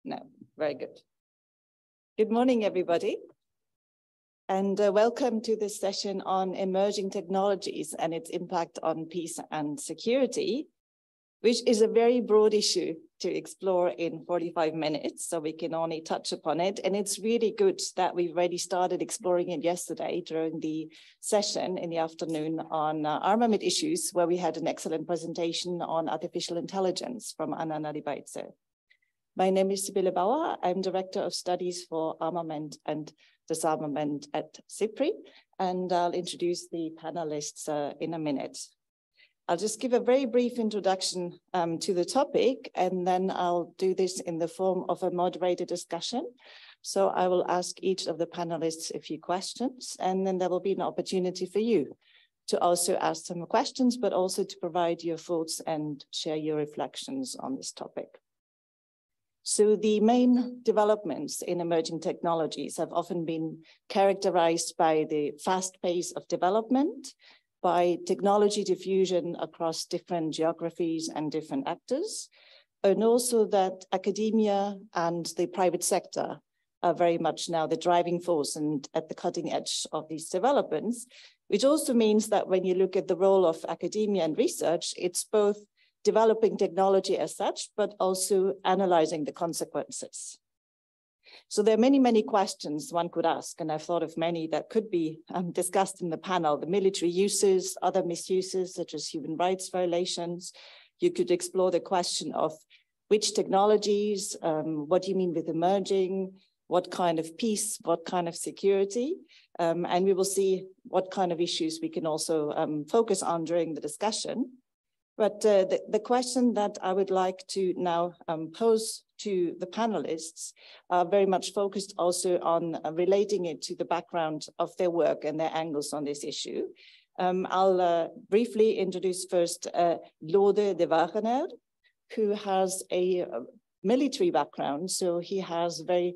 No, very good. Good morning, everybody. And welcome to this session on emerging technologies and its impact on peace and security, which is a very broad issue to explore in 45 minutes, so we can only touch upon it. And it's really good that we've already started exploring it yesterday during the session in the afternoon on armament issues, where we had an excellent presentation on artificial intelligence from Anna Nadibaidze. My name is Sibylle Bauer. I'm Director of Studies for Armament and Disarmament at SIPRI, and I'll introduce the panelists in a minute. I'll just give a very brief introduction to the topic, and then I'll do this in the form of a moderated discussion. So I will ask each of the panelists a few questions, and then there will be an opportunity for you to also ask some questions, but also to provide your thoughts and share your reflections on this topic. So the main developments in emerging technologies have often been characterized by the fast pace of development, by technology diffusion across different geographies and different actors, and also that academia and the private sector are very much now the driving force and at the cutting edge of these developments, which also means that when you look at the role of academia and research, it's both developing technology as such, but also analyzing the consequences. So there are many, many questions one could ask, and I've thought of many that could be discussed in the panel: the military uses, other misuses, such as human rights violations. You could explore the question of which technologies, what do you mean with emerging, what kind of peace, what kind of security, and we will see what kind of issues we can also focus on during the discussion. But the question that I would like to now pose to the panelists are very much focused also on relating it to the background of their work and their angles on this issue. I'll briefly introduce first Lode Dewaegheneire, who has a military background, so he has very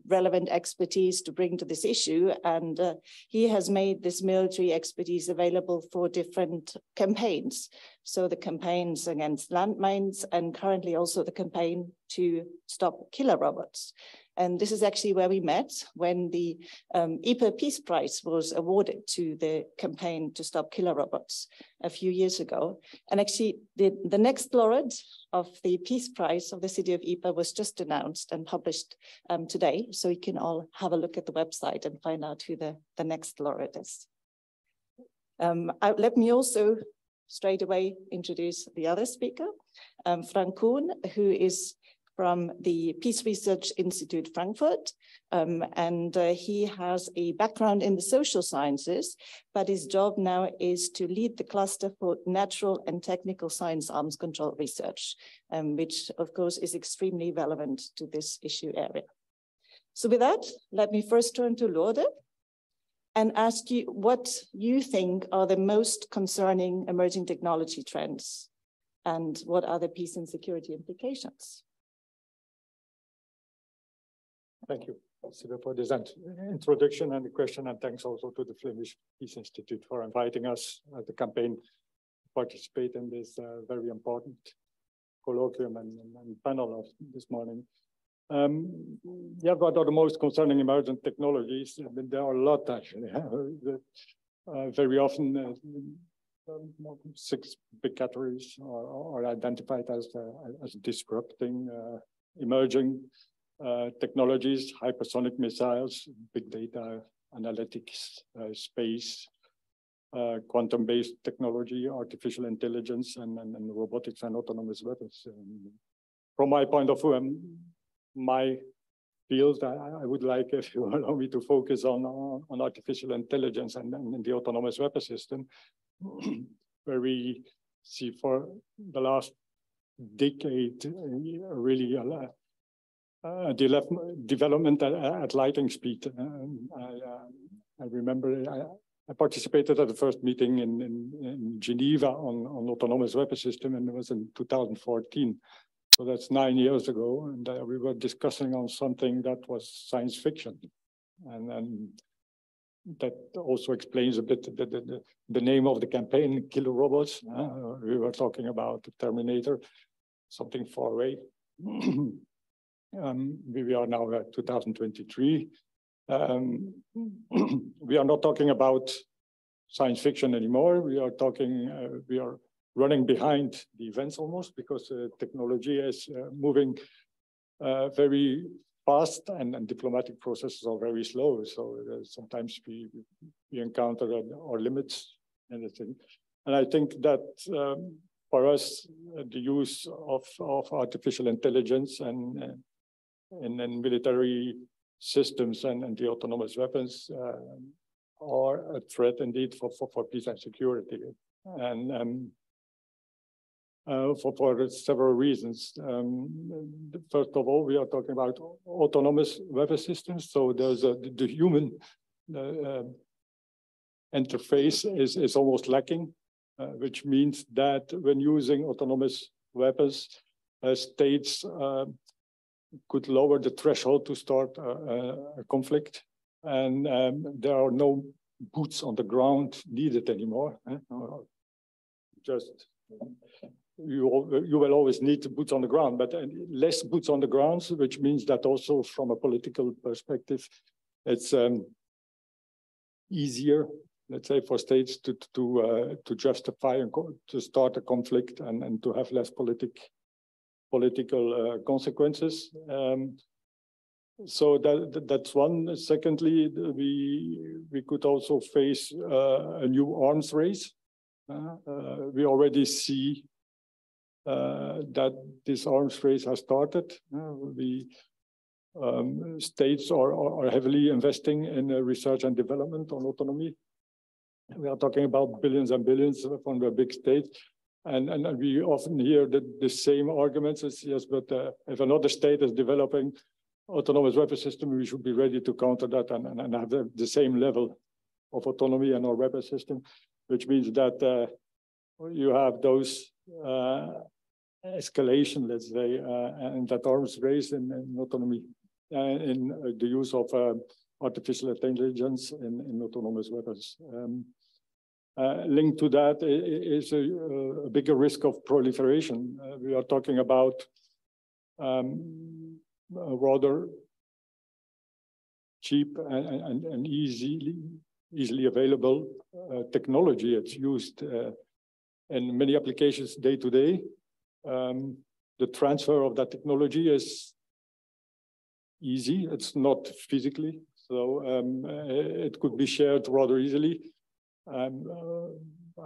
relevant expertise to bring to this issue, and he has made this military expertise available for different campaigns. So the campaigns against landmines, and currently also the campaign to stop killer robots. And this is actually where we met when the IPA Peace Prize was awarded to the campaign to stop killer robots a few years ago. And actually the next laureate of the Peace Prize of the city of IPA was just announced and published today. So you can all have a look at the website and find out who the next laureate is. Let me also straight away introduce the other speaker, Frank Kuhn, who is from the Peace Research Institute, Frankfurt, and he has a background in the social sciences, but his job now is to lead the cluster for natural and technical science arms control research, which of course is extremely relevant to this issue area. So with that, let me first turn to Lode and ask you what you think are the most concerning emerging technology trends, and what are the peace and security implications? Thank you, Sibylle, for this introduction and the question, and thanks also to the Flemish Peace Institute for inviting us at the campaign to participate in this very important colloquium and panel of this morning. Yeah, what are the most concerning emerging technologies? I mean, there are a lot actually. Very often, 6 big categories are identified as disrupting, emerging technologies: hypersonic missiles, big data analytics, space, quantum-based technology, artificial intelligence, and robotics and autonomous weapons. From my point of view, my field, I would like, if you allow me, to focus on artificial intelligence and the autonomous weapon system, where we see for the last decade really development at lightning speed. I remember I participated at the first meeting in Geneva on autonomous weapon system, and it was in 2014. So that's 9 years ago, and we were discussing on something that was science fiction, and that also explains a bit the name of the campaign, Killer Robots. We were talking about the Terminator, something far away. We are now at 2023. We are not talking about science fiction anymore. We are talking, we are running behind the events almost, because technology is moving very fast, and diplomatic processes are very slow. So sometimes we encounter our limits and everything. And I think that for us, the use of artificial intelligence and military systems and the autonomous weapons are a threat indeed for peace and security. And for several reasons. First of all, we are talking about autonomous weapon systems. So there's the human interface is almost lacking, which means that when using autonomous weapons, states could lower the threshold to start a conflict, and there are no boots on the ground needed anymore. Just you will always need boots on the ground, but less boots on the ground, which means that also from a political perspective, it's easier, let's say, for states to justify and to start a conflict and to have less political consequences. So that's one. Secondly, we could also face a new arms race. We already see that this arms race has started. States are heavily investing in research and development on autonomy. We are talking about billions and billions from the big states. And we often hear the same arguments as, yes, but if another state is developing autonomous weapon system, we should be ready to counter that and have the same level of autonomy in our weapon system, which means that you have those escalation, let's say, and that arms race in autonomy, in the use of artificial intelligence in autonomous weapons. Linked to that is a bigger risk of proliferation. We are talking about rather cheap and easily available technology. It's used in many applications day to day. The transfer of that technology is easy. It's not physically, so it could be shared rather easily. I'm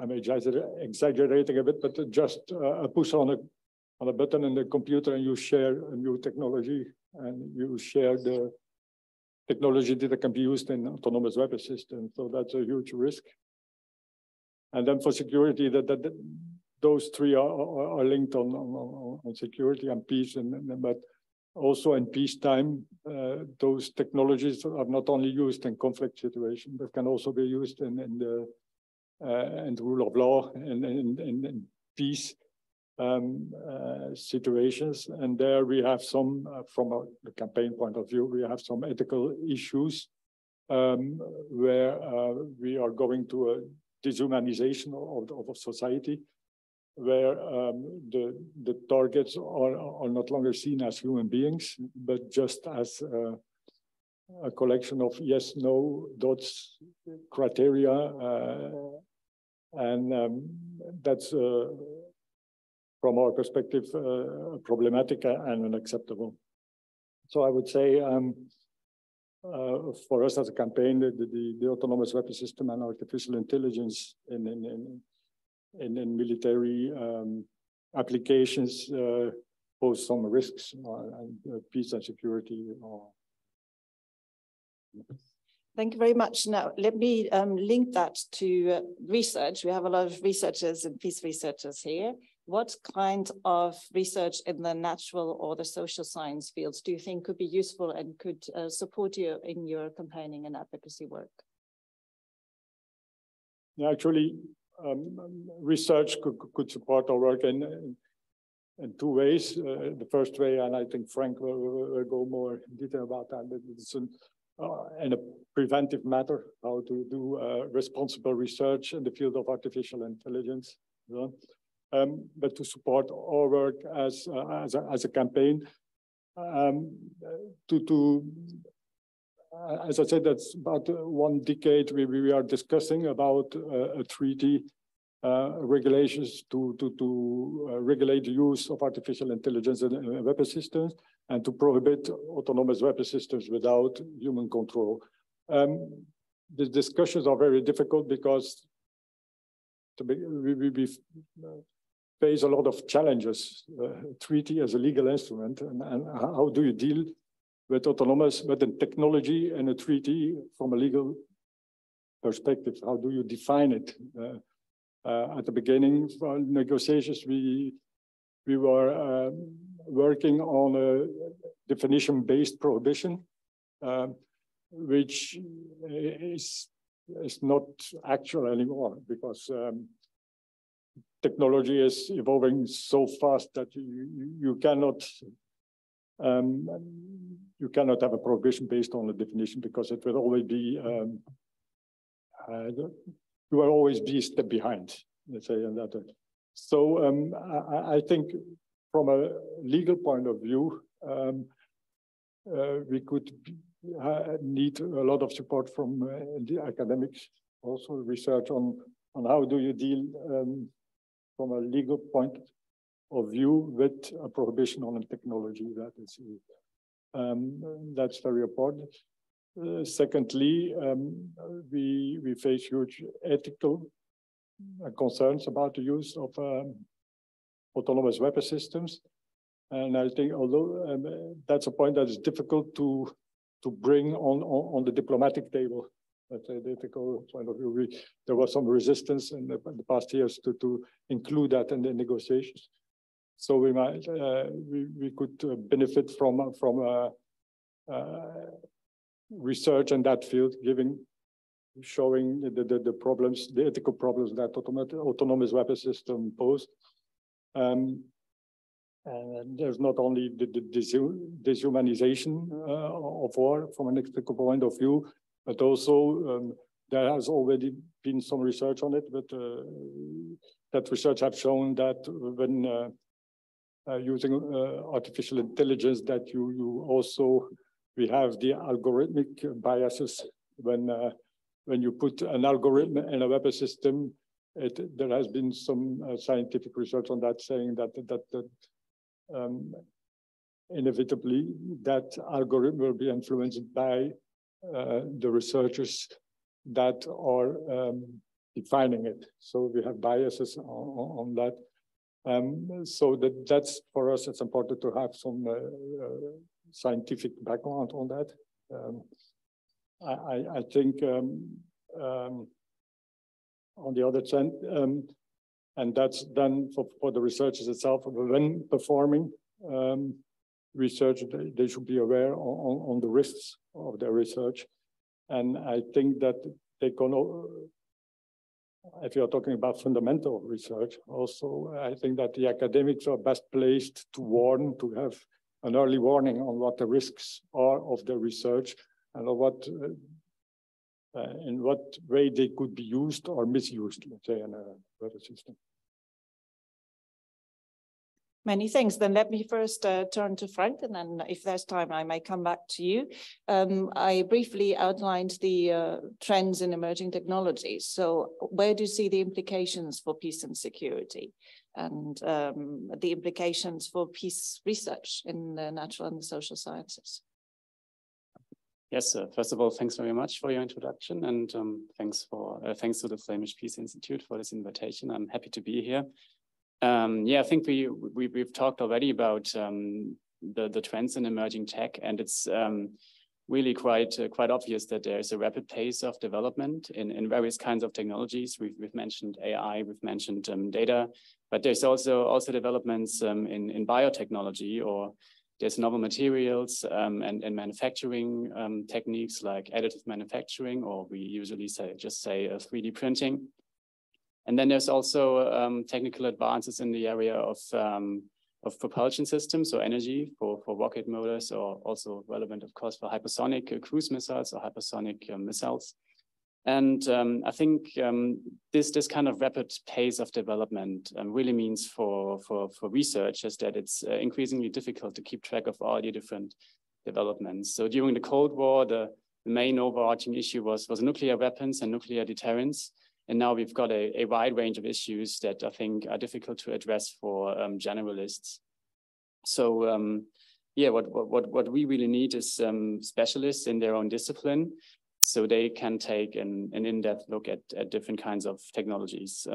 exaggerating a bit, but just a push on a button in the computer and you share a new technology, and you share the technology that can be used in autonomous weapon systems. So that's a huge risk. And then for security, those three are linked on security and peace, but also in peacetime, those technologies are not only used in conflict situations, but can also be used in the rule of law and in peace situations. And there we have some, from the campaign point of view, we have some ethical issues where we are going to a dehumanization of society, where the targets are not longer seen as human beings, but just as a collection of yes, no, dots, criteria, and that's from our perspective problematic and unacceptable. So I would say for us as a campaign, the autonomous weapon system and artificial intelligence in military applications pose some risks on peace and security. Thank you very much. Now, let me link that to research. We have a lot of researchers and peace researchers here. What kind of research in the natural or the social science fields do you think could be useful and could support you in your campaigning and advocacy work? Yeah, actually, research could support our work in two ways. The first way, and I think Frank will go more in detail about that, but it's in a preventive matter, how to do responsible research in the field of artificial intelligence. But to support our work as a campaign, as I said, that's about 1 decade we are discussing about a treaty regulations to regulate the use of artificial intelligence in weapon systems and to prohibit autonomous weapon systems without human control. The discussions are very difficult because we face a lot of challenges. Treaty as a legal instrument, and how do you deal with autonomous weapon technology and a treaty from a legal perspective? How do you define it? At the beginning of negotiations, we were working on a definition-based prohibition, which is not actual anymore because technology is evolving so fast that you cannot have a prohibition based on a definition because it will always be you will always be a step behind, let's say, in that. So I think from a legal point of view, we could need a lot of support from the academics, also research on how do you deal from a legal point of view with a prohibition on a technology. That is, that's very important. Secondly, we face huge ethical concerns about the use of autonomous weapon systems. And I think although that's a point that is difficult to bring on the diplomatic table, that's a difficult point of view. There was some resistance in the past years to include that in the negotiations. So we might we could benefit from research in that field, showing the problems, the ethical problems that autonomous weapon system pose. And there's not only the dehumanization of war from an ethical point of view, but also there has already been some research on it, but that research have shown that when using artificial intelligence, that we have the algorithmic biases when you put an algorithm in a weapon system. There has been some scientific research on that, saying that inevitably that algorithm will be influenced by the researchers that are defining it. So we have biases on that. So that's for us, it's important to have some scientific background on that. I think on the other hand, and that's done for the researchers itself, when performing research, they should be aware on the risks of their research. And I think that they can, if you're talking about fundamental research, also, I think that the academics are best placed to warn, to have an early warning on what the risks are of the research and what, in what way they could be used or misused, let's say, in a weapon system. Many thanks. Then let me first turn to Frank, and then if there's time, I may come back to you. I briefly outlined the trends in emerging technologies. So where do you see the implications for peace and security, and the implications for peace research in the natural and the social sciences? Yes, first of all, thanks very much for your introduction, and thanks to the Flemish Peace Institute for this invitation. I'm happy to be here. Yeah, I think we've talked already about the trends in emerging tech, and it's really quite obvious that there's a rapid pace of development in various kinds of technologies. We've mentioned AI, we've mentioned data, but there's also developments in biotechnology, or there's novel materials and manufacturing techniques like additive manufacturing, or we usually just say 3D printing. And then there's also technical advances in the area of propulsion systems, so energy for rocket motors, or also relevant, of course, for hypersonic cruise missiles or hypersonic missiles. And I think this kind of rapid pace of development really means for researchers that it's increasingly difficult to keep track of all the different developments. So during the Cold War, the main overarching issue was nuclear weapons and nuclear deterrence. And now we've got a wide range of issues that I think are difficult to address for generalists. So yeah, what we really need is specialists in their own discipline, so they can take an in-depth look at different kinds of technologies.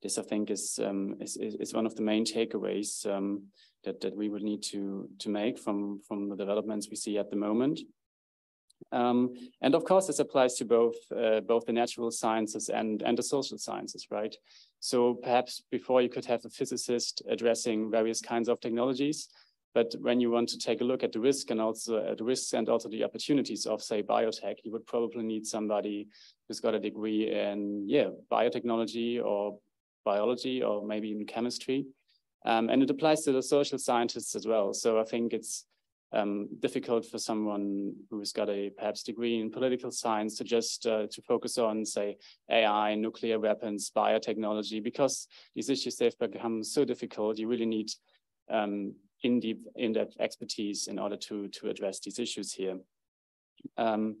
This, I think, is one of the main takeaways that we would need to make from the developments we see at the moment. And of course, this applies to both the natural sciences and the social sciences, right? So perhaps before you could have a physicist addressing various kinds of technologies, but when you want to take a look at the risk and also the opportunities of, say, biotech, you would probably need somebody who's got a degree in, biotechnology or biology or maybe even chemistry. And it applies to the social scientists as well. So I think it's difficult for someone who's got a perhaps degree in political science to just to focus on, say, AI, nuclear weapons, biotechnology, because these issues, they've become so difficult. You really need in-depth expertise in order to address these issues here. On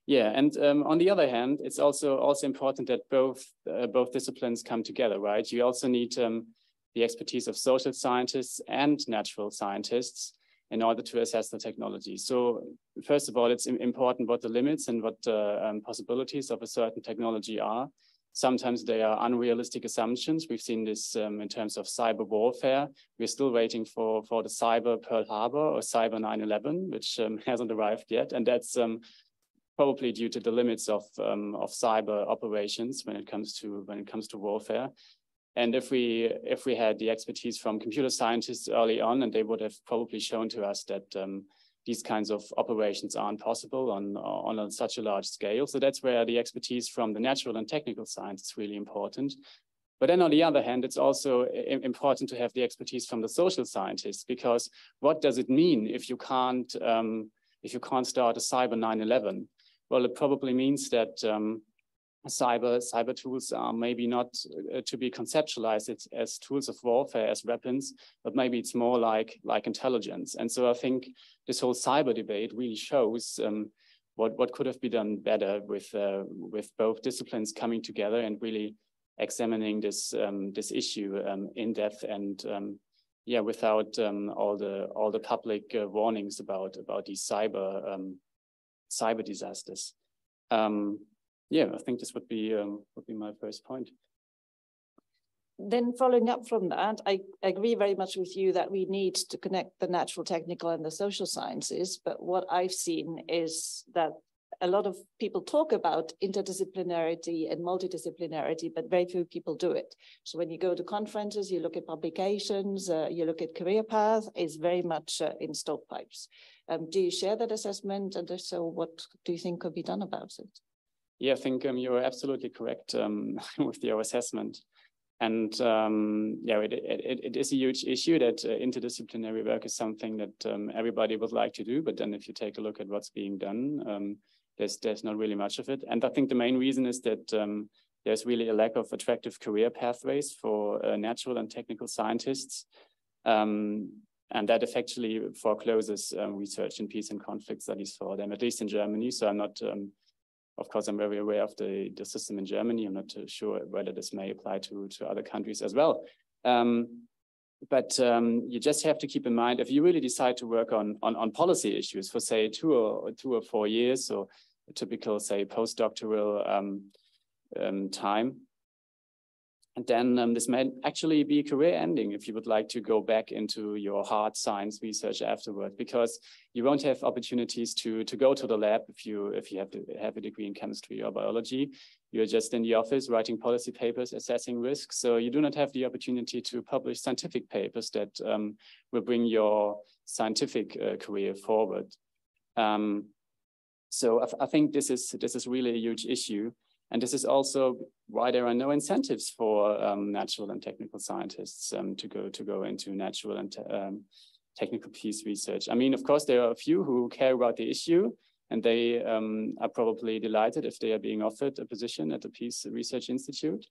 the other hand, it's also important that both disciplines come together, right? You also need the expertise of social scientists and natural scientists in order to assess the technology. So first of all, it's important what the limits and what the possibilities of a certain technology are. Sometimes they are unrealistic assumptions. We've seen this in terms of cyber warfare. We're still waiting for the cyber Pearl Harbor or cyber 9/11, which hasn't arrived yet. And that's probably due to the limits of cyber operations when it comes to warfare. And if we had the expertise from computer scientists early on, and they would have probably shown to us that these kinds of operations aren't possible on such a large scale. So that's where the expertise from the natural and technical science is really important. But then on the other hand, it's also important to have the expertise from the social scientists, because what does it mean if you can't start a cyber 9/11? Well, it probably means that cyber tools are maybe not to be conceptualized as tools of warfare, as weapons, but maybe it's more like intelligence. And so I think this whole cyber debate really shows what could have been done better with both disciplines coming together and really examining this issue in depth and without all the public warnings about these cyber disasters. I think this would be my first point. Then following up from that, I agree very much with you that we need to connect the natural, technical, and the social sciences. But what I've seen is that a lot of people talk about interdisciplinarity and multidisciplinarity, but very few people do it. So when you go to conferences, you look at publications, you look at career path, is very much in stovepipes. Do you share that assessment? And if so, what do you think could be done about it? Yeah, I think you're absolutely correct with your assessment. And it is a huge issue that interdisciplinary work is something that everybody would like to do. But then if you take a look at what's being done, there's not really much of it. And I think the main reason is that there's really a lack of attractive career pathways for natural and technical scientists. And that effectively forecloses research in peace and conflict studies for them, at least in Germany. So I'm not... Of course, I'm very aware of the system in Germany. I'm not too sure whether this may apply to other countries as well. But you just have to keep in mind, if you really decide to work on policy issues for, say, two or 4 years, so a typical, say, postdoctoral time, and then this may actually be career ending if you would like to go back into your hard science research afterward, because you won't have opportunities to go to the lab if you have a degree in chemistry or biology. You're just in the office writing policy papers, assessing risks. So you do not have the opportunity to publish scientific papers that will bring your scientific career forward. So I think this is really a huge issue. And this is also why there are no incentives for natural and technical scientists to go into natural and technical peace research. I mean, of course, there are a few who care about the issue and they are probably delighted if they are being offered a position at the Peace Research Institute.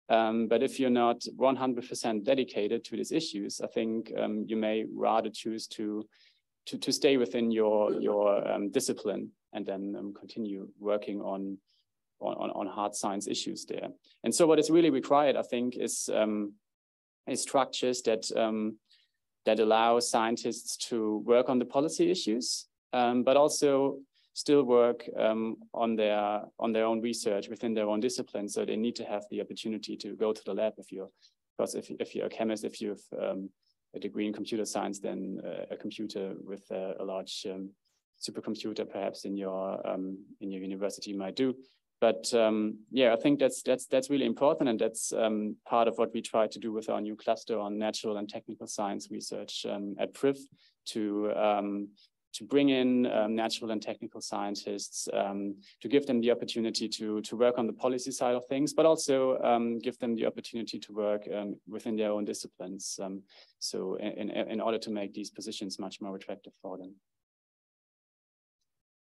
But if you're not 100% dedicated to these issues, I think you may rather choose to stay within your discipline and then continue working on hard science issues there. And so what is really required, I think, is structures that allow scientists to work on the policy issues, but also still work on their own research within their own discipline. So they need to have the opportunity to go to the lab if you're a chemist, if you have a degree in computer science, then a computer with a large supercomputer perhaps in your university might do. But yeah, I think that's really important, and that's part of what we try to do with our new cluster on natural and technical science research at PRIF, to bring in natural and technical scientists, to give them the opportunity to work on the policy side of things, but also give them the opportunity to work within their own disciplines. So in order to make these positions much more attractive for them.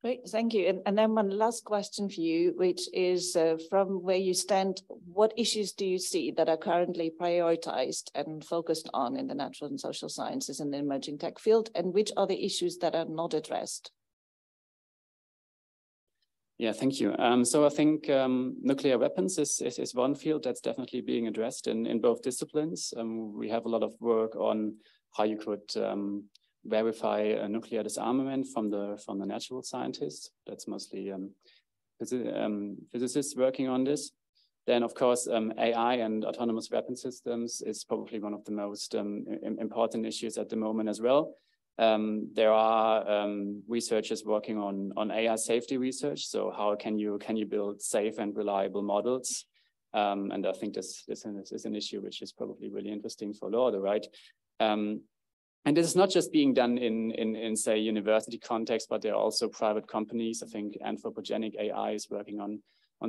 Great, thank you. And then one last question for you, which is from where you stand, what issues do you see that are currently prioritized and focused on in the natural and social sciences and the emerging tech field, and which are the issues that are not addressed? Yeah, thank you. So I think nuclear weapons is one field that's definitely being addressed in both disciplines. We have a lot of work on how you could verify a nuclear disarmament from the natural scientists. That's mostly physicists working on this. Then, of course, AI and autonomous weapon systems is probably one of the most important issues at the moment as well. There are researchers working on AI safety research. So how can you build safe and reliable models? And I think this is an issue which is probably really interesting for Lode, right? And this is not just being done in say university context, but there are also private companies. I think anthropogenic AI is working on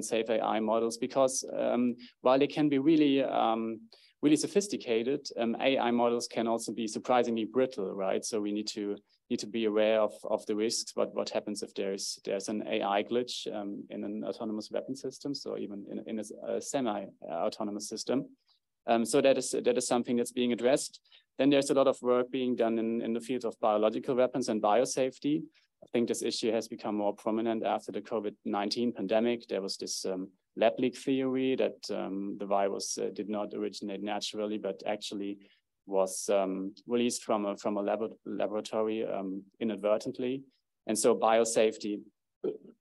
safe AI models, because while they can be really sophisticated, AI models can also be surprisingly brittle, right? So we need to be aware of the risks. What happens if there's an AI glitch in an autonomous weapon system, so even in a semi-autonomous system. So that is something that's being addressed. Then there's a lot of work being done in the field of biological weapons and biosafety. I think this issue has become more prominent after the COVID-19 pandemic. There was this lab leak theory that the virus did not originate naturally, but actually was released from a laboratory inadvertently. And so biosafety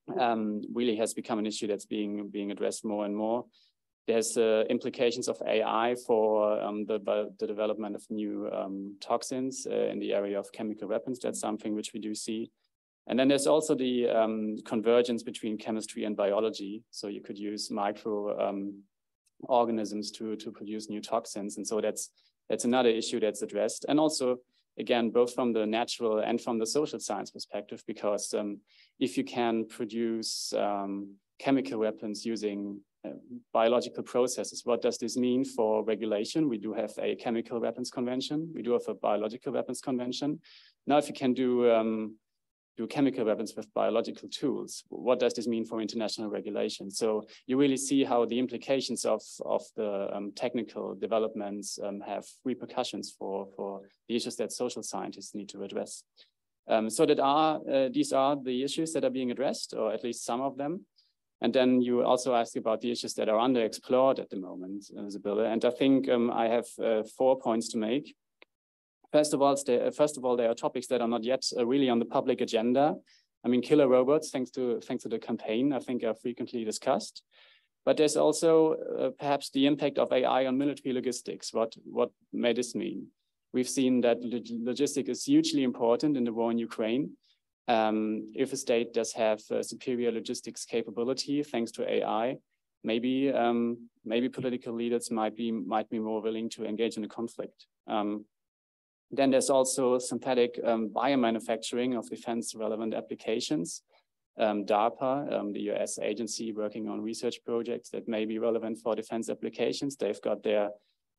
really has become an issue that's being addressed more and more. There's implications of AI for the development of new toxins in the area of chemical weapons. That's something which we do see. And then there's also the convergence between chemistry and biology. So you could use microorganisms to produce new toxins. And so that's another issue that's addressed. And also, again, both from the natural and from the social science perspective, because if you can produce chemical weapons using biological processes, what does this mean for regulation? We do have a chemical weapons convention. We do have a biological weapons convention. Now, if you can do chemical weapons with biological tools, what does this mean for international regulation? So you really see how the implications of the technical developments have repercussions for the issues that social scientists need to address. So these are the issues that are being addressed, or at least some of them. And then you also asked about the issues that are underexplored at the moment, Sibylle. And I think I have 4 points to make. First of all, there are topics that are not yet really on the public agenda. I mean, killer robots, thanks to the campaign, I think are frequently discussed. But there's also perhaps the impact of AI on military logistics. What may this mean? We've seen that logistics is hugely important in the war in Ukraine. If a state does have superior logistics capability thanks to AI, maybe political leaders might be more willing to engage in a conflict. Then there's also synthetic biomanufacturing of defense-relevant applications. DARPA, the US agency working on research projects that may be relevant for defense applications. They've got their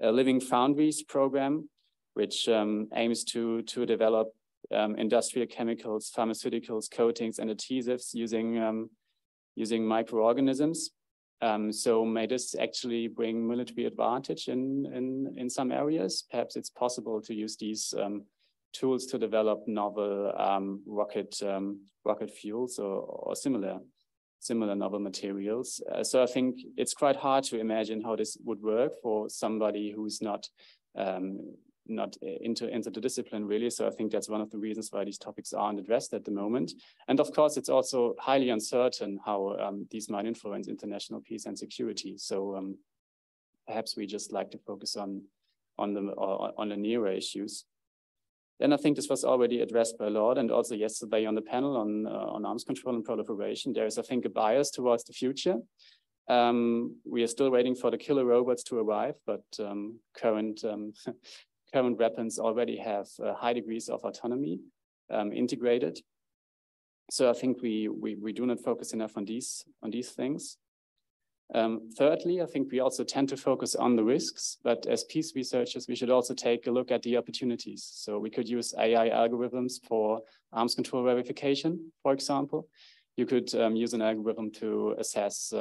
Living Foundries program, which aims to develop industrial chemicals, pharmaceuticals, coatings, and adhesives using microorganisms. So may this actually bring military advantage in some areas? Perhaps it's possible to use these tools to develop novel rocket fuels or similar novel materials. So I think it's quite hard to imagine how this would work for somebody who's not into the discipline really. So I think that's one of the reasons why these topics aren't addressed at the moment. And of course, it's also highly uncertain how these might influence international peace and security. So perhaps we just like to focus on the nearer issues. Then I think this was already addressed by Lode and also yesterday on the panel on arms control and proliferation. There is, I think, a bias towards the future. We are still waiting for the killer robots to arrive, but current weapons already have high degrees of autonomy integrated. So I think we do not focus enough on these things. Thirdly, I think we also tend to focus on the risks, but as peace researchers, we should also take a look at the opportunities. So we could use AI algorithms for arms control verification, for example. You could use an algorithm to assess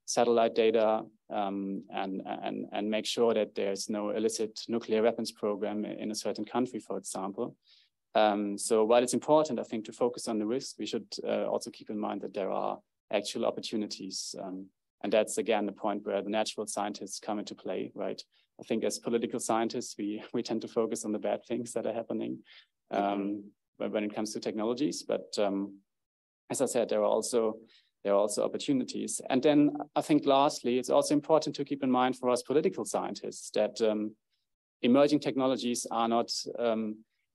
satellite data and make sure that there's no illicit nuclear weapons program in a certain country, for example. So while it's important, I think, to focus on the risks, we should also keep in mind that there are actual opportunities. And that's, again, the point where the natural scientists come into play, right? I think as political scientists, we tend to focus on the bad things that are happening when it comes to technologies. But as I said, there are also opportunities. And then I think lastly, it's also important to keep in mind for us political scientists that emerging technologies are not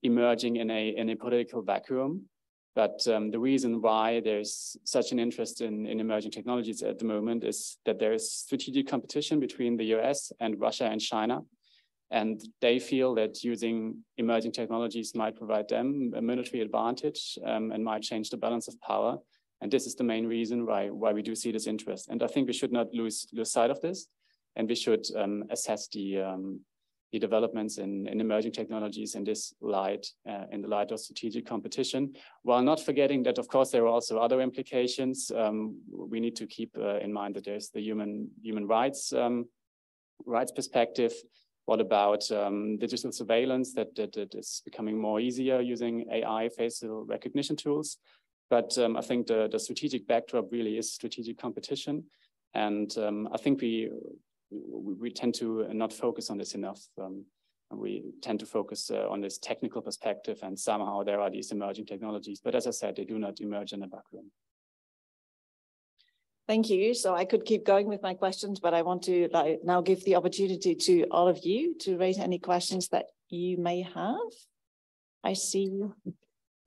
emerging in a political vacuum. But the reason why there's such an interest in emerging technologies at the moment is that there is strategic competition between the US and Russia and China. And they feel that using emerging technologies might provide them a military advantage and might change the balance of power. And this is the main reason why we do see this interest. And I think we should not lose sight of this. And we should assess the developments in emerging technologies in this light, in the light of strategic competition, while not forgetting that, of course, there are also other implications. We need to keep in mind that there's the human rights perspective. What about digital surveillance that is becoming more easier using AI facial recognition tools? But I think the strategic backdrop really is strategic competition. And I think we tend to not focus on this enough. We tend to focus on this technical perspective, and somehow there are these emerging technologies. But as I said, they do not emerge in a vacuum. Thank you. So I could keep going with my questions, but I want to now give the opportunity to all of you to raise any questions that you may have. I see you.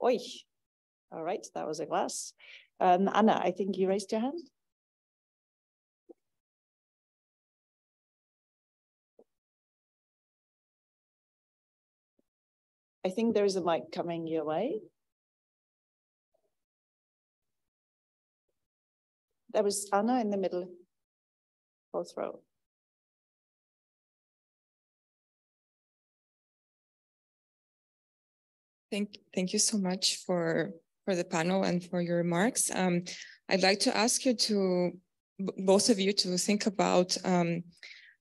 Oi. All right, that was a glass. Anna, I think you raised your hand. I think there is a mic coming your way. There was Anna in the middle, fourth row. Thank you so much for the panel and for your remarks. I'd like to ask you both of you to think about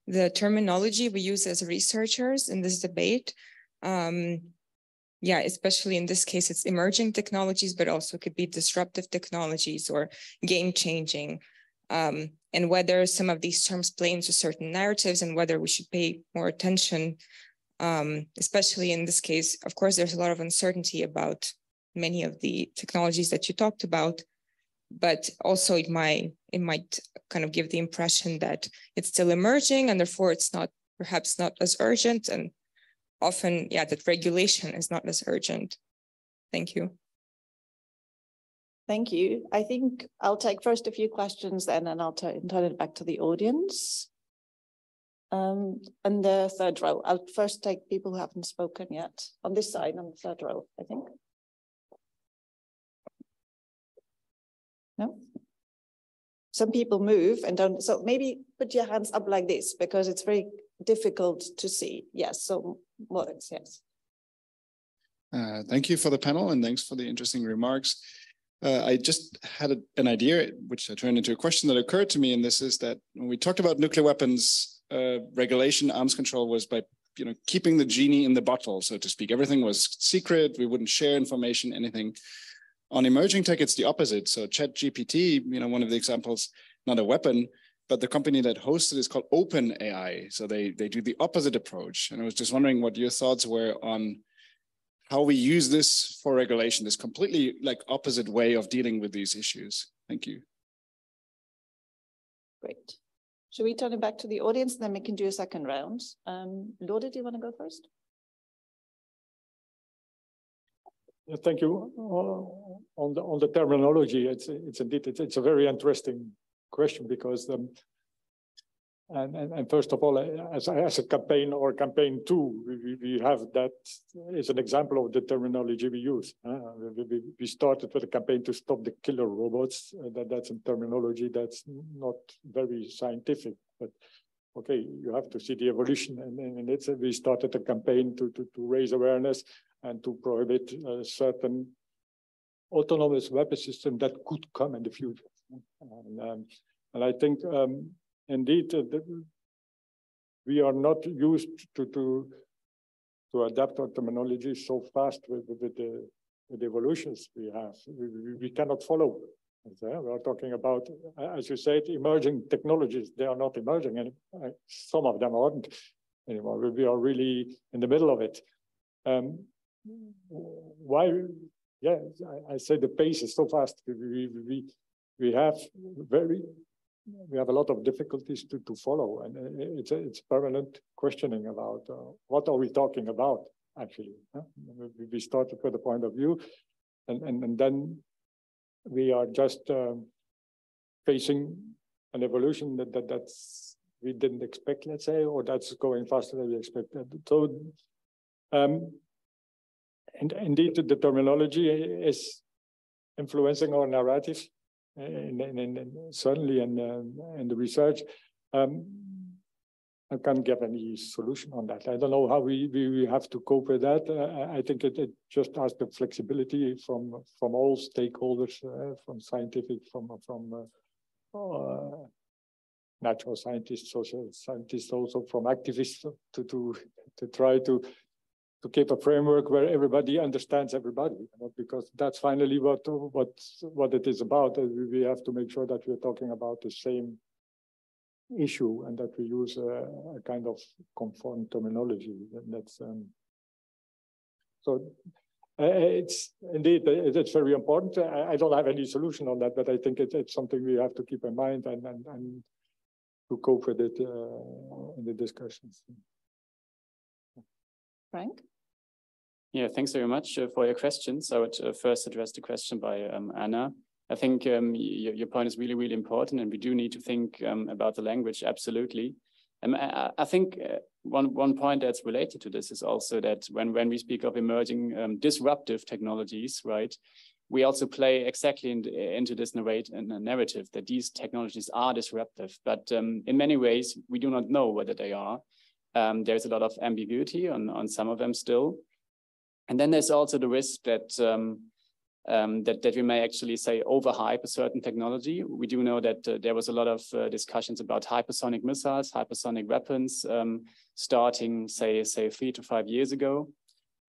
the terminology we use as researchers in this debate. Yeah, especially in this case, it's emerging technologies, but also could be disruptive technologies or game-changing, and whether some of these terms play into certain narratives and whether we should pay more attention, especially in this case. Of course, there's a lot of uncertainty about many of the technologies that you talked about, but also it might kind of give the impression that it's still emerging and therefore it's perhaps not as urgent, and often, yeah, that regulation is not as urgent. Thank you. Thank you. I think I'll take first a few questions and then I'll turn it back to the audience. And the third row, I'll first take people who haven't spoken yet. On this side, on the third row, I think. No? Some people move and don't, so maybe put your hands up like this because it's very difficult to see. Yes, so Moritz, yes. Thank you for the panel and thanks for the interesting remarks. I just had an idea, which turned into a question that occurred to me, and this is that when we talked about nuclear weapons regulation, arms control was by keeping the genie in the bottle, so to speak. Everything was secret. We wouldn't share information, anything. On emerging tech, it's the opposite. So ChatGPT, one of the examples, not a weapon, but the company that hosted is called OpenAI. So they do the opposite approach. And I was just wondering what your thoughts were on how we use this for regulation, this completely opposite way of dealing with these issues. Thank you. Great. Should we turn it back to the audience, and then we can do a second round? Lode, do you want to go first? Yeah, thank you. On the terminology, it's indeed a very interesting question because and first of all, as a campaign or campaign 2, we have that is an example of the terminology we use. We started with a campaign to stop the killer robots. That's a terminology that's not very scientific, but okay, you have to see the evolution. And we started a campaign to raise awareness and to prohibit certain autonomous weapon system that could come in the future. And I think indeed we are not used to adapt our terminology so fast with the evolutions we have. We cannot follow. We are talking about, as you said, emerging technologies. They are not emerging, and some of them aren't anymore. We are really in the middle of it. Why? Yeah, I say the pace is so fast. We have a lot of difficulties to follow, and it's permanent questioning about what are we talking about actually. We started with a point of view, and then we are just facing an evolution that's we didn't expect, let's say, or that's going faster than we expected. So, and indeed, the terminology is influencing our narrative. Certainly in the research, I can't give any solution on that. I don't know how we have to cope with that. I think it just has the flexibility from all stakeholders, from scientific, from natural scientists, social scientists, also from activists, to try to keep a framework where everybody understands everybody, because that's finally what it is about. We have to make sure that we're talking about the same issue and that we use a kind of conform terminology. And that's so it's indeed it's very important. I don't have any solution on that, but I think it's something we have to keep in mind and to cope with it in the discussions. Frank? Yeah, thanks very much for your questions. I would first address the question by Anna. I think your point is really, really important, and we do need to think about the language, absolutely. I think one point that's related to this is also that when we speak of emerging disruptive technologies, right, we also play exactly into this narrative that these technologies are disruptive, but in many ways, we do not know whether they are. There's a lot of ambiguity on some of them still. And then there's also the risk that that we may actually say overhype a certain technology. We do know that there was a lot of discussions about hypersonic missiles, hypersonic weapons, starting say 3 to 5 years ago.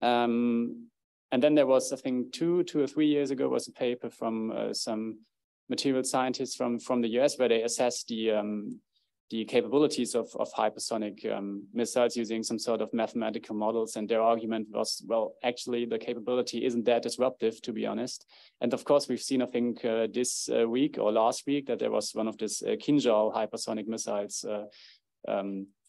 And then there was, I think, 2 or 3 years ago, was a paper from some material scientists from the US where they assessed the capabilities of hypersonic missiles using some sort of mathematical models. And their argument was, well, actually, the capability isn't that disruptive, to be honest. And of course, we've seen, I think, this week or last week that there was one of these Kinjal hypersonic missiles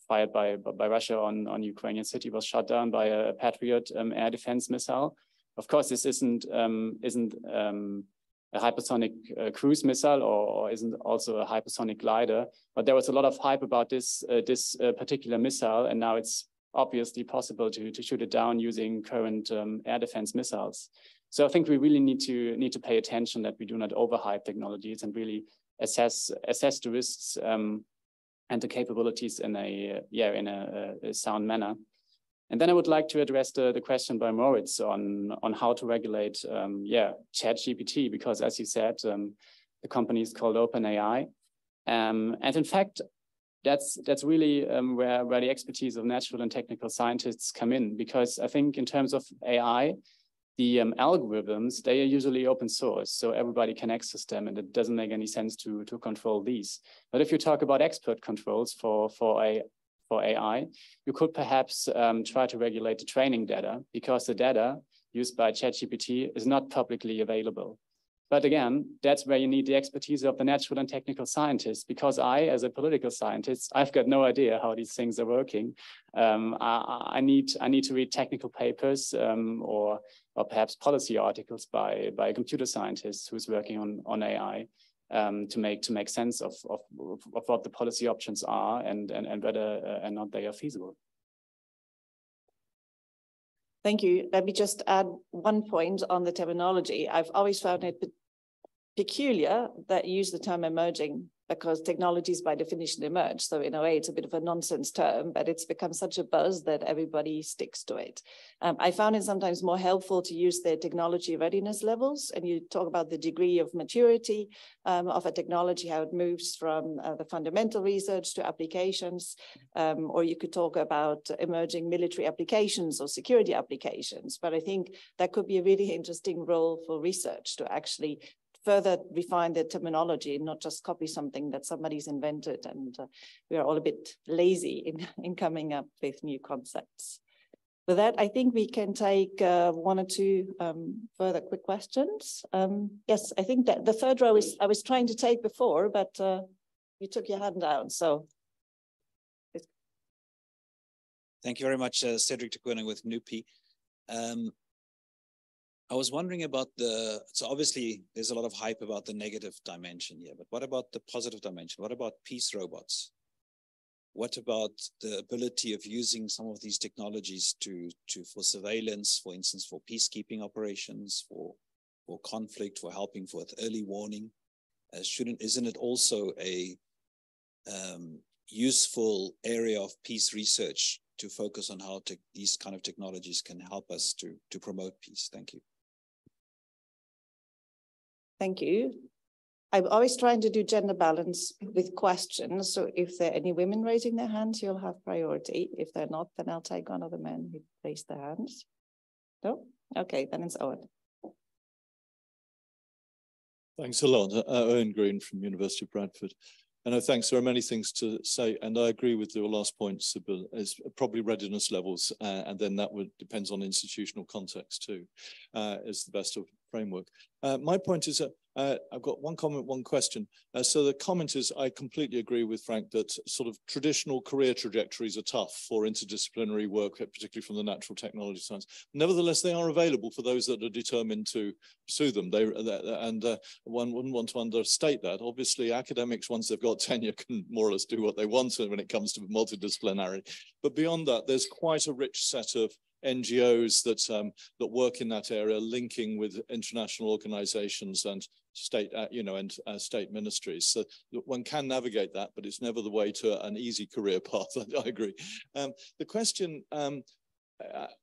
fired by Russia on Ukrainian city was shot down by a Patriot air defense missile. Of course, this isn't a hypersonic cruise missile or isn't also a hypersonic glider, but there was a lot of hype about this particular missile, and now it's obviously possible to shoot it down using current air defense missiles. So I think we really need to pay attention that we do not overhype technologies and really assess the risks and the capabilities in a sound manner. And then I would like to address the question by Moritz on how to regulate, ChatGPT, because as you said, the company is called OpenAI. And in fact, that's really where the expertise of natural and technical scientists come in, because I think in terms of AI, the algorithms, they are usually open source, so everybody can access them, and it doesn't make any sense to control these. But if you talk about expert controls for AI, you could perhaps try to regulate the training data, because the data used by ChatGPT is not publicly available. But again, that's where you need the expertise of the natural and technical scientists, because I, as a political scientist, I've got no idea how these things are working. I need to read technical papers or perhaps policy articles by a computer scientist who's working on AI to make sense of what the policy options are and whether or not they are feasible. Thank you. Let me just add one point on the terminology. I've always found it peculiar that you use the term emerging, because technologies by definition emerge. So in a way, it's a bit of a nonsense term, but it's become such a buzz that everybody sticks to it. I found it sometimes more helpful to use the technology readiness levels, and you talk about the degree of maturity of a technology, how it moves from the fundamental research to applications, or you could talk about emerging military applications or security applications. But I think that could be a really interesting role for research to actually further refine the terminology, not just copy something that somebody's invented. And we are all a bit lazy in coming up with new concepts. With that, I think we can take one or two further quick questions. Yes, I think that the third row I was trying to take before, but you took your hand down, so. Thank you very much, Cedric de Koning with NUPI. I was wondering about so obviously there's a lot of hype about the negative dimension here, but what about the positive dimension? What about peace robots? What about the ability of using some of these technologies for surveillance, for instance, for peacekeeping operations, for conflict, for helping with early warning? Isn't it also a useful area of peace research to focus on how these kind of technologies can help us to promote peace? Thank you. Thank you. I'm always trying to do gender balance with questions. So if there are any women raising their hands, you'll have priority. If they're not, then I'll take one of the men who raised their hands. No? Okay, then it's Owen. Thanks a lot. Owen Green from University of Bradford. And thanks. There are many things to say, and I agree with your last point, Sibylle. It's probably readiness levels, and then that depends on institutional context too, is the best of framework. My point is that I've got one comment, one question. So the comment is, I completely agree with Frank that sort of traditional career trajectories are tough for interdisciplinary work, particularly from the natural technology science. Nevertheless, they are available for those that are determined to pursue them. One wouldn't want to understate that. Obviously, academics, once they've got tenure, can more or less do what they want when it comes to multidisciplinary. But beyond that, there's quite a rich set of NGOs that work in that area, linking with international organizations and state, state ministries. So one can navigate that, but it's never the way to an easy career path. I agree. The question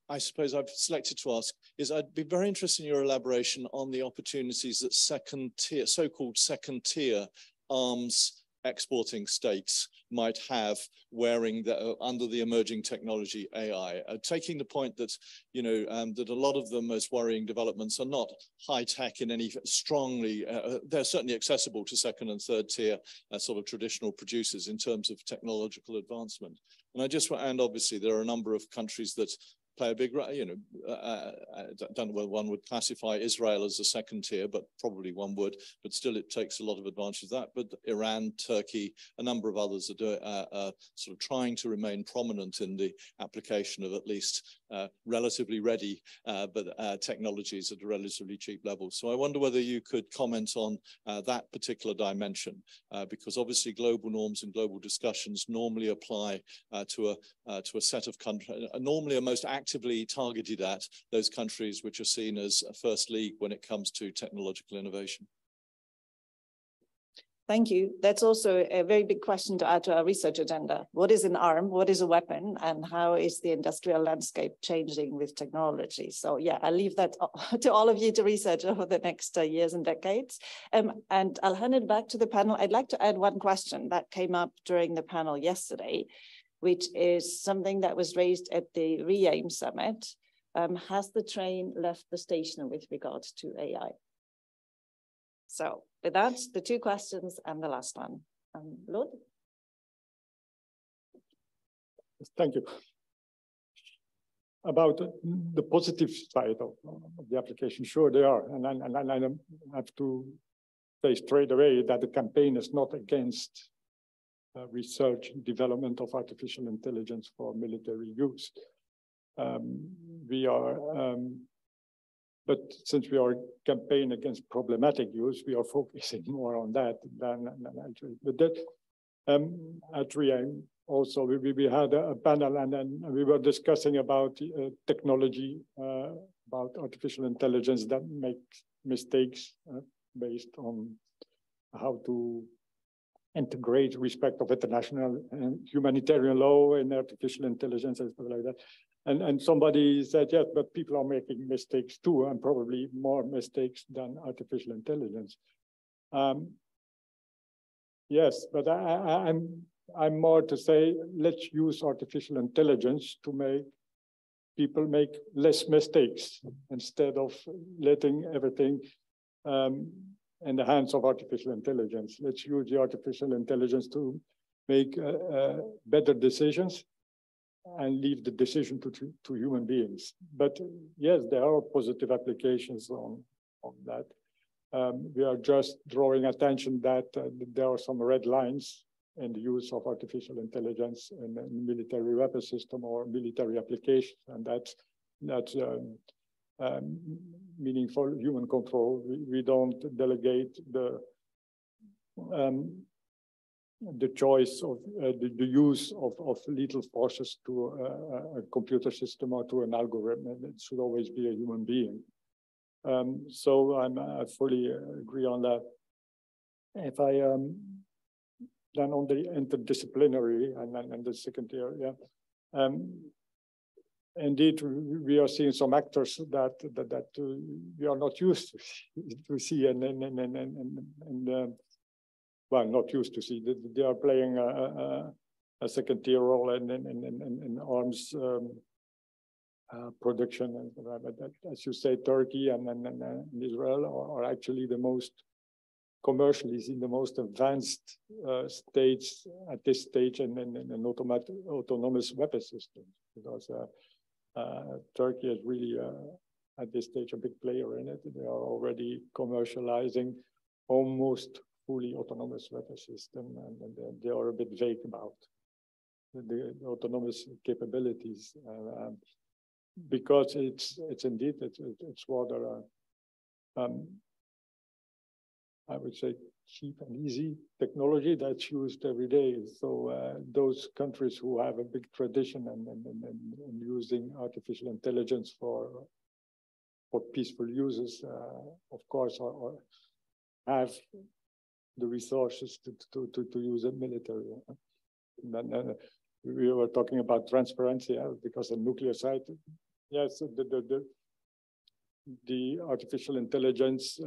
I suppose I've selected to ask is, I'd be very interested in your elaboration on the opportunities that so-called second tier arms exporting states might have wearing under the emerging technology AI, taking the point that that a lot of the most worrying developments are not high tech in any strongly. They're certainly accessible to second and third tier sort of traditional producers in terms of technological advancement. And obviously there are a number of countries that play a big role. I don't know whether one would classify Israel as a second tier, but probably one would. But still, it takes a lot of advantage of that. But Iran, Turkey, a number of others are sort of trying to remain prominent in the application of at least relatively ready, but technologies at a relatively cheap level. So I wonder whether you could comment on that particular dimension, because obviously global norms and global discussions normally apply to a set of countries, normally are most actively targeted at those countries which are seen as a first league when it comes to technological innovation. Thank you. That's also a very big question to add to our research agenda. What is an arm? What is a weapon? And how is the industrial landscape changing with technology? So yeah, I'll leave that to all of you to research over the next years and decades. And I'll hand it back to the panel. I'd like to add one question that came up during the panel yesterday, which is something that was raised at the RE-AIM summit. Has the train left the station with regards to AI? So with that, the two questions and the last one. Lode? Thank you. About the positive side of the application, sure they are. And I have to say straight away that the campaign is not against research and development of artificial intelligence for military use. But since we are campaign against problematic use, we are focusing more on that than actually. But that at RE-AIM also we had a panel, and then we were discussing about technology, about artificial intelligence that makes mistakes based on how to integrate respect of international and humanitarian law in artificial intelligence and stuff like that. And somebody said, yes, but people are making mistakes too, and probably more mistakes than artificial intelligence. Yes, but I'm more to say, let's use artificial intelligence to make people make less mistakes instead of letting everything in the hands of artificial intelligence. Let's use the artificial intelligence to make better decisions and leave the decision to human beings. But yes, there are positive applications on that. We are just drawing attention that there are some red lines in the use of artificial intelligence in a military weapon system or military applications, and that's meaningful human control. We don't delegate the choice of the use of lethal forces to a computer system or to an algorithm. It should always be a human being. So I fully agree on that. If I then on the interdisciplinary and the second year, yeah. Indeed, we are seeing some actors that we are not used to see, well, not used to see. They are playing a second-tier role in arms production, and as you say, Turkey and Israel are actually the most commercially seen, the most advanced states at this stage in autonomous weapon systems, because Turkey is really at this stage a big player in it. They are already commercializing almost fully autonomous weapon system, and they are a bit vague about the autonomous capabilities, because it's indeed it's rather I would say cheap and easy technology that's used every day. So those countries who have a big tradition in using artificial intelligence for peaceful uses, of course, have the resources to use it militarily. And then we were talking about transparency, because the nuclear side, yes, the artificial intelligence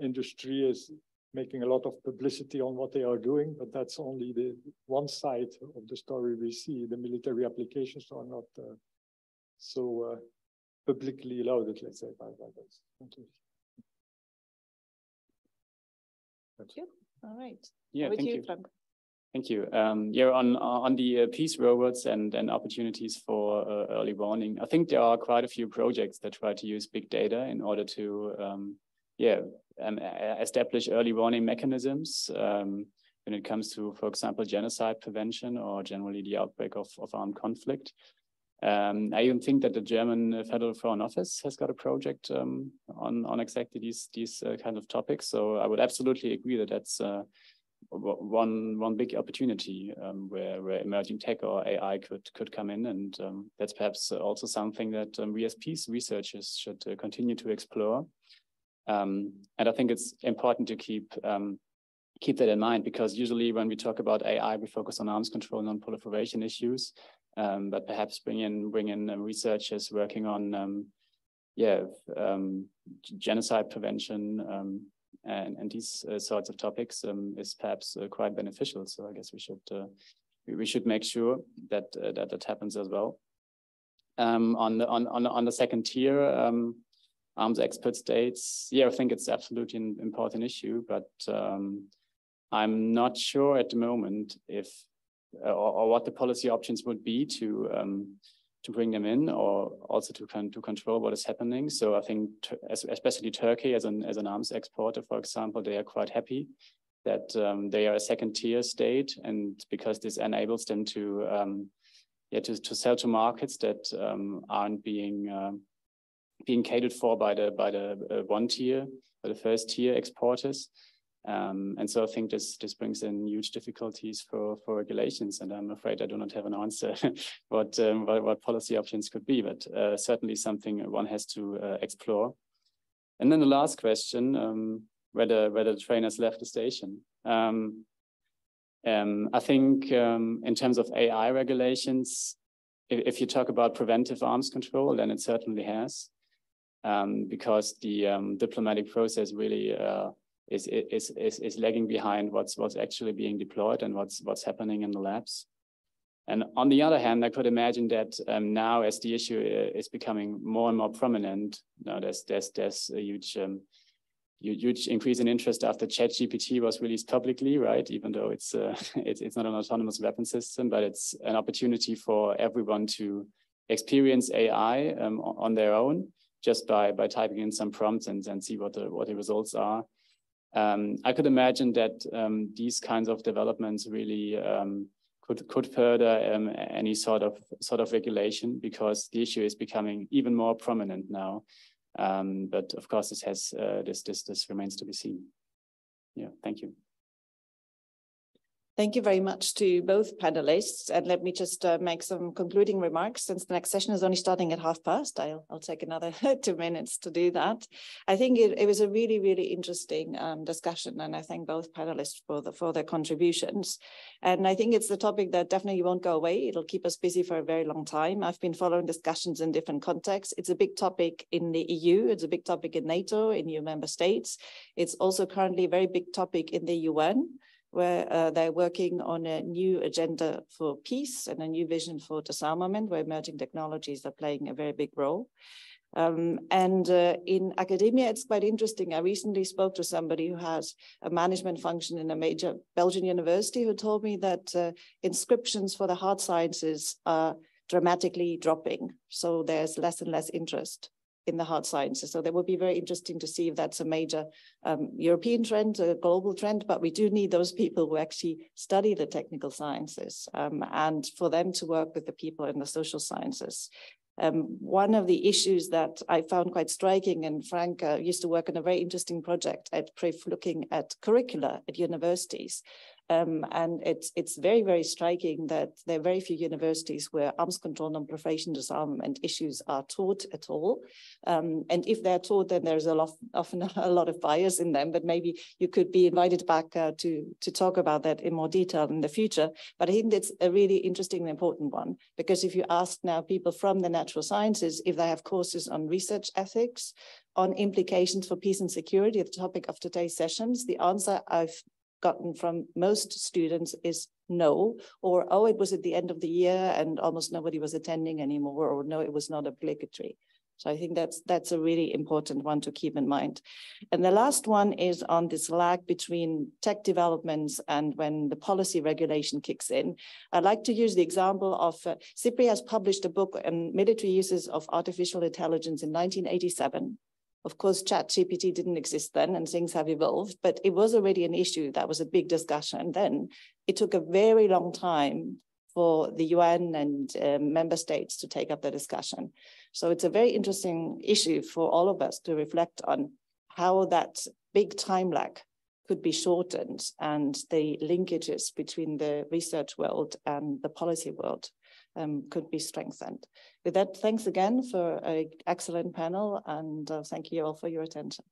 industry is making a lot of publicity on what they are doing, but that's only the one side of the story we see. The military applications are not so publicly lauded, let's say, by others. Thank you. Thank you. All right. Yeah, thank you. Frank. Thank you. Yeah, on the peace robots and opportunities for early warning, I think there are quite a few projects that try to use big data in order to establish early warning mechanisms when it comes to, for example, genocide prevention or generally the outbreak of armed conflict. I even think that the German Federal Foreign Office has got a project on exactly these kind of topics. So I would absolutely agree that that's one big opportunity where emerging tech or AI could come in, and that's perhaps also something that we as peace researchers should continue to explore. And I think it's important to keep keep that in mind, because usually when we talk about AI, we focus on arms control, non-proliferation issues, but perhaps bring in researchers working on genocide prevention and these sorts of topics is perhaps quite beneficial. So I guess we should make sure that that happens as well. On the second tier, arms expert states, I think it's absolutely an important issue, but I'm not sure at the moment if or what the policy options would be to bring them in, or also to control what is happening. So I think especially Turkey as an arms exporter, for example, they are quite happy that they are a second tier state, and because this enables them to sell to markets that aren't being catered for by the one tier, by the first tier exporters. And so I think this brings in huge difficulties for regulations, and I'm afraid I do not have an answer what policy options could be, but certainly something one has to explore. And then the last question, whether the train has left the station. I think in terms of AI regulations, if you talk about preventive arms control, then it certainly has, because the diplomatic process really is lagging behind what's actually being deployed and what's happening in the labs. And on the other hand, I could imagine that now, as the issue is becoming more and more prominent, now there's a huge increase in interest after ChatGPT was released publicly, right? Even though it's not an autonomous weapon system, but it's an opportunity for everyone to experience AI on their own, just by typing in some prompts and see what the results are. I could imagine that these kinds of developments really could further any sort of regulation, because the issue is becoming even more prominent now. But of course, this remains to be seen. Yeah, thank you. Thank you very much to both panelists. And let me just make some concluding remarks, since the next session is only starting at past. I'll take another 2 minutes to do that. I think it was a really, really interesting discussion, and I thank both panelists for their contributions. And I think it's the topic that definitely won't go away. It'll keep us busy for a very long time. I've been following discussions in different contexts. It's a big topic in the EU. It's a big topic in NATO, in EU member states. It's also currently a very big topic in the UN, where they're working on a new agenda for peace and a new vision for disarmament, where emerging technologies are playing a very big role. In academia, it's quite interesting. I recently spoke to somebody who has a management function in a major Belgian university, who told me that inscriptions for the hard sciences are dramatically dropping. So there's less and less interest in the hard sciences. So that would be very interesting to see if that's a major European trend, a global trend, but we do need those people who actually study the technical sciences and for them to work with the people in the social sciences. One of the issues that I found quite striking, and Frank used to work on a very interesting project at PRIF looking at curricula at universities. And it's very, very striking that there are very few universities where arms control, non-proliferation, disarmament issues are taught at all. And if they're taught, then there's often a lot of bias in them, but maybe you could be invited back to talk about that in more detail in the future. But I think that's a really interesting and important one, because if you ask now people from the natural sciences, if they have courses on research ethics, on implications for peace and security, the topic of today's sessions, the answer I've gotten from most students is no, or oh, it was at the end of the year and almost nobody was attending anymore, or no, it was not obligatory. So I think that's a really important one to keep in mind. And the last one is on this lag between tech developments and when the policy regulation kicks in. I'd like to use the example of SIPRI has published a book on military uses of artificial intelligence in 1987. Of course, ChatGPT didn't exist then and things have evolved, but it was already an issue that was a big discussion. And then it took a very long time for the UN and member states to take up the discussion. So it's a very interesting issue for all of us to reflect on how that big time lag could be shortened and the linkages between the research world and the policy world could be strengthened. With that, thanks again for an excellent panel, and thank you all for your attention.